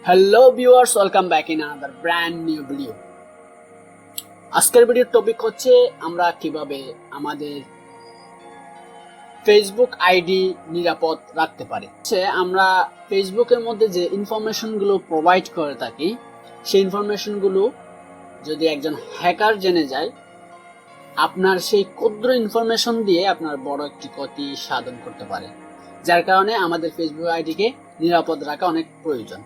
Hello viewers, welcome back in another brand new video. আজকের ভিডিওর topic হচ্ছে আমরা কিভাবে আমাদের ফেসবুক আইডি নিরাপদ রাখতে পারি। আমরা ফেসবুকের মধ্যে যে ইনফরমেশনগুলো প্রোভাইড করে থাকি সেই ইনফরমেশনগুলো যদি একজন হ্যাকার জেনে যায়, আপনার সেই ক্ষুদ্র ইনফরমেশন দিয়ে আপনার বড় একটি ক্ষতি সাধন করতে পারে, যার কারণে আমাদের ফেসবুক আইডিকে নিরাপদ রাখা অনেক প্রয়োজন।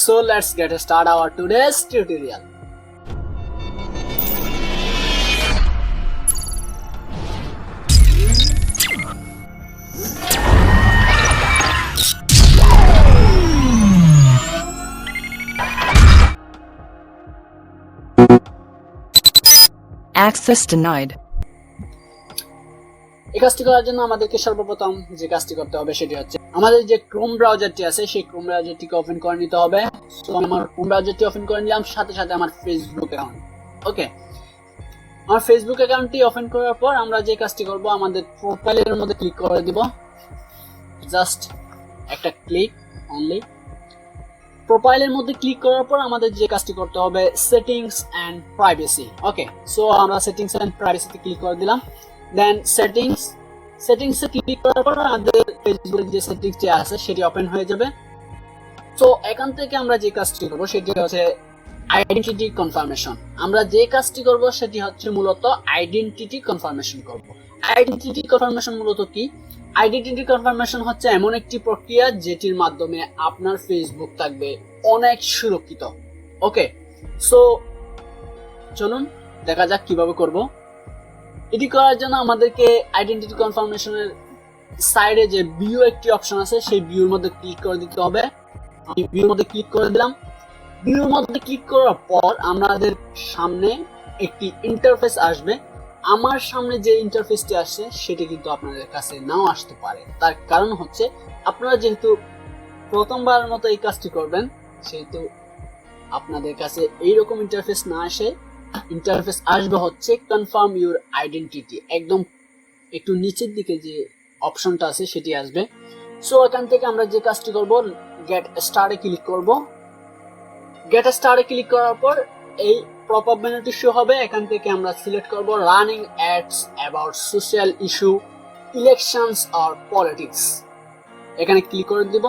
So let's get started our today's tutorial. Access denied. এই কাজটি করার জন্য আমাদেরকে সর্বপ্রথম যে কাজটি করতে হবে সেটি হচ্ছে আমাদের যে ক্রোম ব্রাউজারটি আছে সেই ক্রোম ব্রাউজারটিকে ওপেন করে নিতে হবে। সো আমার ক্রোম ব্রাউজারটি ওপেন করে নিলাম, সাথে সাথে আমার ফেসবুক অ্যাকাউন্ট। ওকে, আমার ফেসবুক অ্যাকাউন্টটি ওপেন করার পর আমরা যে কাজটি করব, আমাদের প্রোফাইলের মধ্যে ক্লিক করে দিব। জাস্ট একটা ক্লিক অনলি। প্রোফাইলের মধ্যে ক্লিক করার পর আমাদের যে কাজটি করতে হবে settings and privacy. Okay, so আমরা সেটিংস এন্ড প্রাইভেসিতে ক্লিক করে দিলাম। দেন সেটিংসে ক্লিক করার পর আমাদের ফেসবুকের যে সেটিংসটি আছে সেটি ওপেন হয়ে যাবে। সো এখান থেকে আমরা যে কাজটি করব সেটি হচ্ছে আইডেন্টিটি কনফার্মেশন। আমরা যে কাজটি করব সেটি হচ্ছে মূলত আইডেন্টিটি কনফার্মেশন করব। আইডেন্টিটি কনফার্মেশন মূলত কি? আইডেন্টিটি কনফার্মেশন হচ্ছে এমন একটি প্রক্রিয়া যেটির মাধ্যমে আপনার ফেসবুক থাকবে অনেক সুরক্ষিত। ওকে, সো চলুন দেখা যাক কিভাবে করব। এটি করার জন্য আমাদেরকে আইডেন্টিটি কনফার্মেশনের সাইডে যে ভিউ একটি অপশন আছে সেই ভিউর মধ্যে ক্লিক করে দিতে হবে। আমি ভিউর মধ্যে ক্লিক করে দিলাম। ভিউর মধ্যে ক্লিক করার পর আমাদের সামনে একটি ইন্টারফেস আসবে। আমার সামনে যে ইন্টারফেসটি আসছে সেটি কিন্তু আপনাদের কাছে নাও আসতে পারে। তার কারণ হচ্ছে আপনারা যেহেতু প্রথমবারের মতো এই কাজটি করবেন, সেহেতু আপনাদের কাছে এইরকম ইন্টারফেস না আসে। ইন্টারফেস আসবে হচ্ছে কনফার্ম ইউর আইডেন্টিটি, একদম একটু নিচের দিকে যে অপশনটা আছে সেটি আসবে। সো এখান থেকে আমরা যে কাজটি করব, গেট স্টার্টে ক্লিক করব। গেট স্টার্টে ক্লিক করার পর এই পপআপ মেনুটি শো হবে। এখান থেকে আমরা সিলেক্ট করব running ads about social issue, elections or politics. এখানে ক্লিক করে দিব।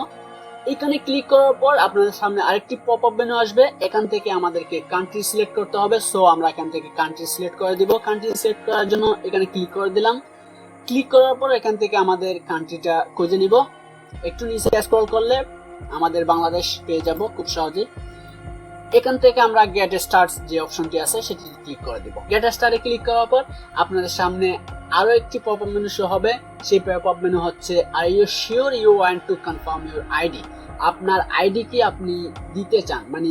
এখানে ক্লিক করার পর আপনাদের সামনে আরেকটি পপআপ মেনু আসবে। এখান থেকে আমাদেরকে কান্ট্রি সিলেক্ট করতে হবে। সো আমরা এখান থেকে কান্ট্রি সিলেক্ট করে দিব। কান্ট্রি সিলেক্ট করার জন্য এখানে ক্লিক করে দিলাম। ক্লিক করার পর এখান থেকে আমাদের কান্ট্রিটা খুঁজে নিব। একটু নিচে স্ক্রল করলে আমাদের বাংলাদেশ পেয়ে যাব খুব সহজে। এখান থেকে আমরা গেট স্টার্ট যে অপশনটি আছে সেটি ক্লিক করে দিব। গেট স্টার্টে ক্লিক করার পর আপনাদের সামনে আরো একটি পপআপ মেনু শো হবে। সেই পপআপ মেনু হচ্ছে are you sure you want to confirm your ID. আপনার আইডি কি আপনি দিতে চান, মানে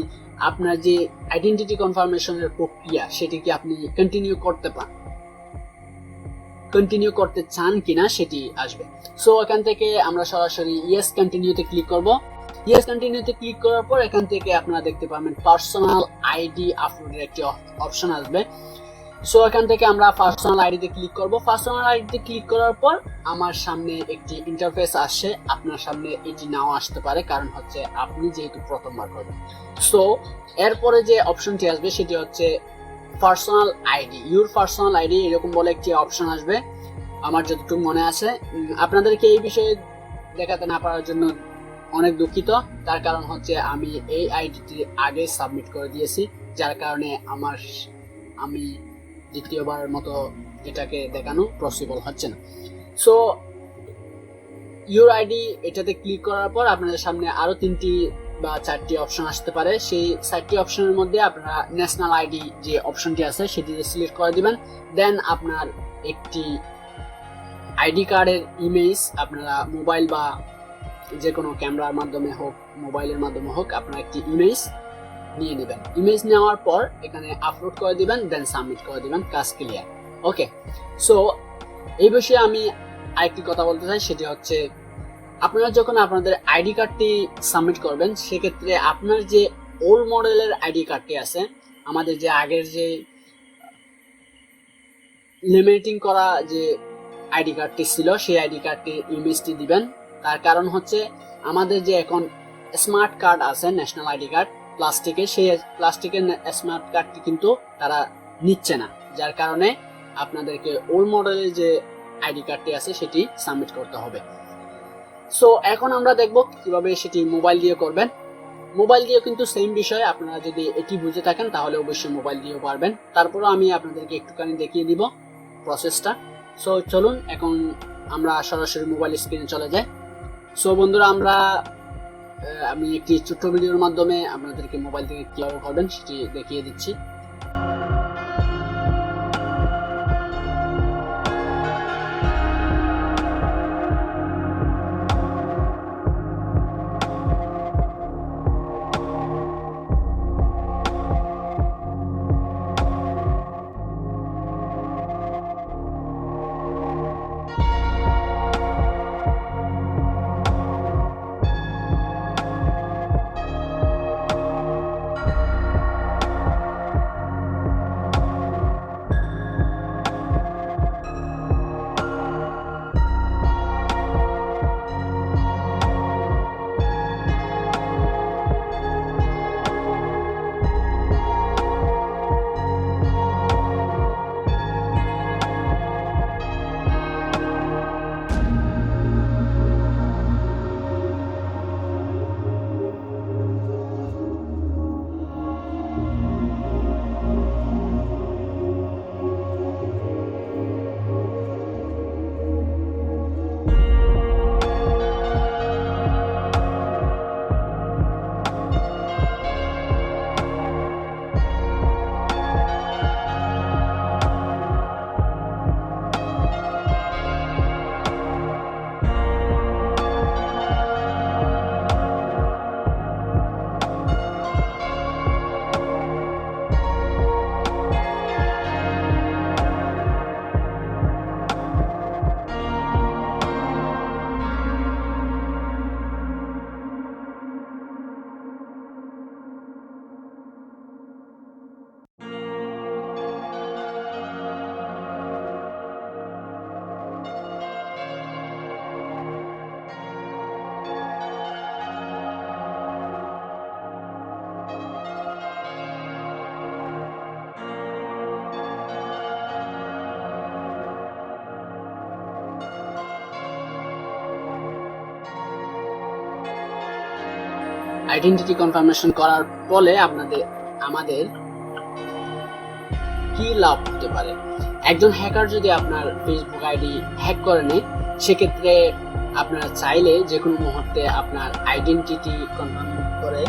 আপনার যে আইডেন্টিটি কনফার্মেশনের প্রক্রিয়া সেটি কি আপনি কন্টিনিউ করতে চান কিনা সেটি আসবে। সো এখান থেকে আমরা সরাসরি ইয়েস কন্টিনিউতে ক্লিক করব। ইয়েস কন্টিনিউতে ক্লিক করার পর এখান থেকে আপনারা দেখতে পাবেন পার্সোনাল আইডি আপলোডের একটি অপশন আসবে। সো এখান থেকে আমরা পার্সোনাল আইডিতে ক্লিক করব। পার্সোনাল আইডিতে ক্লিক করার পর আমার সামনে একটি ইন্টারফেস আসে। আপনার সামনে এটি নাও আসতে পারে, কারণ হচ্ছে আপনি যেহেতু প্রথমবার করবেন। সো এরপরে যে অপশনটি আসবে সেটি হচ্ছে personal ID, your personal ID এরকম বলে একটি অপশন আসবে। আমার যতটুকু মনে আছে, আপনাদেরকে এই বিষয়ে দেখাতে না পারার জন্য অনেক দুঃখিত। তার কারণ হচ্ছে আমি এই আইডিটি আগে সাবমিট করে দিয়েছি, যার কারণে আমি দ্বিতীয়বারের মতো এটাকে দেখানো পসিবল হচ্ছে না। সো ইউর আইডি এটাতে ক্লিক করার পর আপনাদের সামনে আরো 3টি বা 4টি অপশন আসতে পারে। সেই 4টি অপশনের মধ্যে আপনারা ন্যাশনাল আইডি যে অপশনটি আছে সেটি সিলেক্ট করে দিবেন। দেন আপনার একটি আইডি কার্ডের ইমেজ আপনারা মোবাইল বা যে কোনো ক্যামেরার মাধ্যমে হোক, মোবাইলের মাধ্যমে হোক, আপনারা একটি ইমেজ নিয়ে নেবেন। ইমেজ নেওয়ার পর এখানে আপলোড করে দিবেন, দেন সাবমিট করে দিবেন, কাজ ক্লিয়ার। ওকে, সো এই বিষয়ে আমি আরেকটি কথা বলতে চাই, সেটি হচ্ছে আপনারা যখন আপনাদের আইডি কার্ডটি সাবমিট করবেন সেক্ষেত্রে আপনার যে ওল্ড মডেলের আইডি কার্ডটি আছে, আমাদের যে আগের যে লেমিনেটিং করা যে আইডি কার্ডটি ছিল সেই আইডি কার্ডটির ইমেজটি দিবেন। তার কারণ হচ্ছে আমাদের যে এখন স্মার্ট কার্ড আছে, ন্যাশনাল আইডি কার্ড প্লাস্টিকের, সেই প্লাস্টিকের স্মার্ট কার্ডটি কিন্তু তারা নিচ্ছে না, যার কারণে আপনাদেরকে ওল্ড মডেলের যে আইডি কার্ডটি আছে সেটি সাবমিট করতে হবে। সো এখন আমরা দেখব কিভাবে সেটি মোবাইল দিয়ে করবেন। মোবাইল দিয়ে কিন্তু সেম বিষয়, আপনারা যদি এটি বুঝে থাকেন তাহলে অবশ্যই মোবাইল দিয়েও পারবেন। তারপরও আমি আপনাদেরকে একটুখানি দেখিয়ে দিব প্রসেসটা। সো চলুন এখন আমরা সরাসরি মোবাইল স্ক্রিনে চলে যাই। সো বন্ধুরা, আমি একটি ছোট্ট ভিডিওর মাধ্যমে আপনাদেরকে মোবাইল থেকে কিভাবে করবেন সেটি দেখিয়ে দিচ্ছি। আইডেন্টিটি কনফার্মেশন করার ফলে আমাদের কি লাভ হতে পারে। একজন হ্যাকার যদি আপনার ফেসবুক আইডি হ্যাক করে নেয়, সেক্ষেত্রে আপনারা চাইলে যে কোনো মুহূর্তে আপনার আইডেন্টিটি কনফার্ম করে,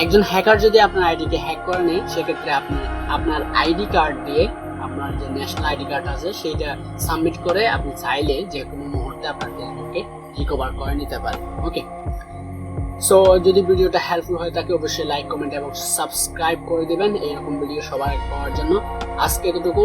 একজন হ্যাকার যদি আপনার আইডিকে হ্যাক করে নেয়, সেক্ষেত্রে আপনি আপনার আইডি কার্ড দিয়ে, আপনার যে ন্যাশনাল আইডি কার্ড আছে সেইটা সাবমিট করে আপনি চাইলে যে কোনো মুহূর্তে আপনার ফেসবুককে রিকভার করে নিতে পারেন। ওকে, সো যদি ভিডিওটা হেল্পফুল হয়ে থাকে অবশ্যই লাইক, কমেন্ট এবং সাবস্ক্রাইব করে দিবেন এরকম ভিডিও সবার পাওয়ার জন্য। আজকে এতটুকু,